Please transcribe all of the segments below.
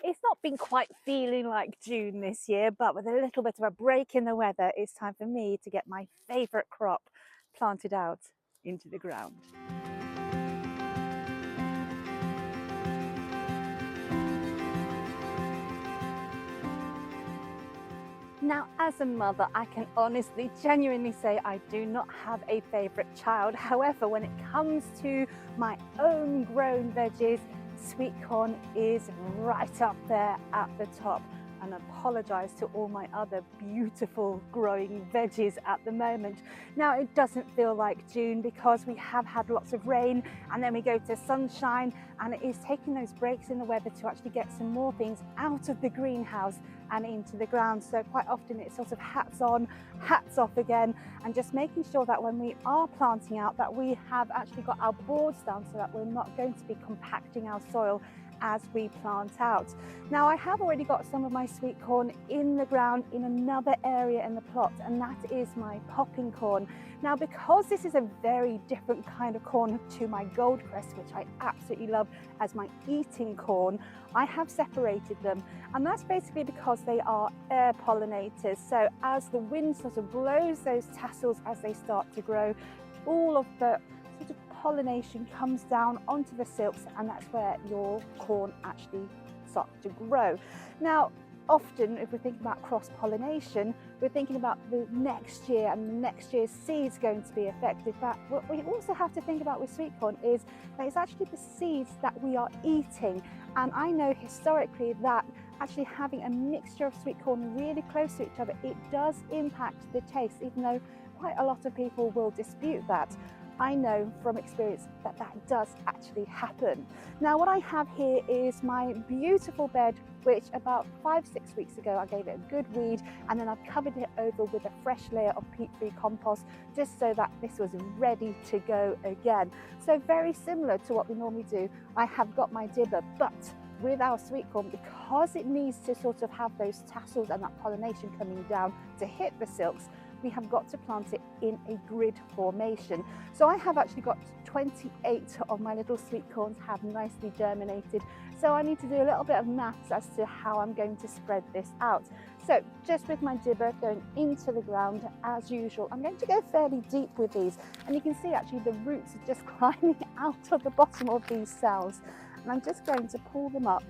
It's not been quite feeling like June this year, but with a little bit of a break in the weather, it's time for me to get my favourite crop planted out into the ground. Now, as a mother, I can honestly, genuinely say I do not have a favourite child. However, when it comes to my own grown veggies, sweet corn is right up there at the top. And apologise to all my other beautiful growing veggies at the moment. Now, it doesn't feel like June because we have had lots of rain and then we go to sunshine, and it is taking those breaks in the weather to actually get some more things out of the greenhouse and into the ground. So quite often it's sort of hats on, hats off again, and just making sure that when we are planting out that we have actually got our boards down so that we're not going to be compacting our soil as we plant out. Now, I have already got some of my sweet corn in the ground in another area in the plot, and that is my popping corn. Now, because this is a very different kind of corn to my goldcrest, which I absolutely love as my eating corn, I have separated them, and that's basically because they are air pollinators. So as the wind sort of blows those tassels as they start to grow, all of the sort of pollination comes down onto the silks, and that's where your corn actually starts to grow. Now, often if we're thinking about cross-pollination, we're thinking about the next year and the next year's seeds going to be affected. But what we also have to think about with sweet corn is that it's actually the seeds that we are eating. And I know historically that actually having a mixture of sweet corn really close to each other, it does impact the taste, even though quite a lot of people will dispute that. I know from experience that that does actually happen. Now, what I have here is my beautiful bed, which about 5-6 weeks ago I gave it a good weed, and then I've covered it over with a fresh layer of peat-free compost just so that this was ready to go again. So very similar to what we normally do. I have got my dibber, but with our sweet corn, because it needs to sort of have those tassels and that pollination coming down to hit the silks, we have got to plant it in a grid formation. So I have actually got 28 of my little sweet corns have nicely germinated. So I need to do a little bit of maths as to how I'm going to spread this out. So just with my dibber going into the ground as usual, I'm going to go fairly deep with these. And you can see actually the roots are just climbing out of the bottom of these cells. And I'm just going to pull them up,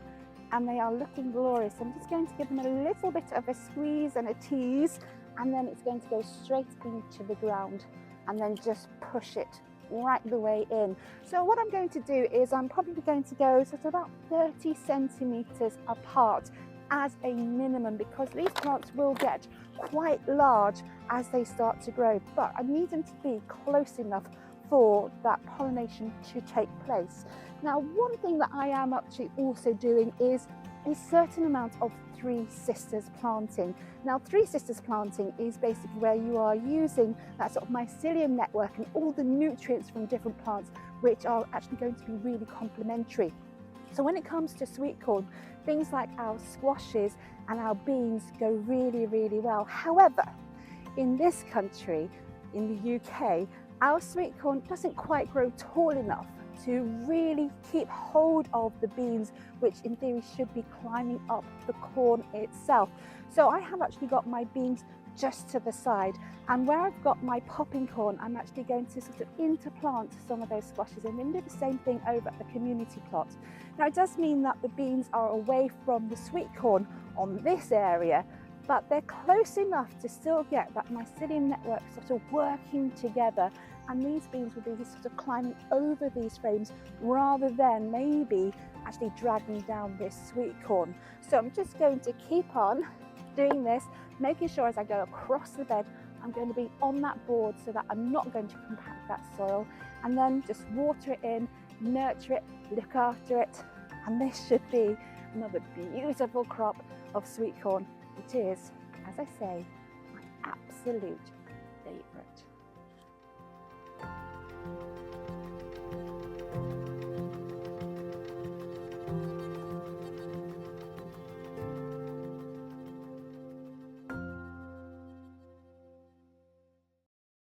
and they are looking glorious. I'm just going to give them a little bit of a squeeze and a tease, and then it's going to go straight into the ground and then just push it right the way in. So what I'm going to do is I'm probably going to go sort of about 30 centimeters apart as a minimum, because these plants will get quite large as they start to grow, but I need them to be close enough for that pollination to take place. Now, one thing that I am actually also doing is a certain amount of three sisters planting. Now, three sisters planting is basically where you are using that sort of mycelium network and all the nutrients from different plants, which are actually going to be really complementary. So when it comes to sweet corn, things like our squashes and our beans go really, really well. However, in this country, in the UK, our sweet corn doesn't quite grow tall enough to really keep hold of the beans, which in theory should be climbing up the corn itself. So I have actually got my beans just to the side, and where I've got my popping corn, I'm actually going to sort of interplant some of those squashes and then do the same thing over at the community plot. Now, it does mean that the beans are away from the sweet corn on this area, but they're close enough to still get that mycelium network sort of working together, and these beans will be sort of climbing over these frames rather than maybe actually dragging down this sweet corn. So I'm just going to keep on doing this, making sure as I go across the bed I'm going to be on that board so that I'm not going to compact that soil, and then just water it in, nurture it, look after it, and this should be another beautiful crop of sweet corn. It is, as I say, my absolute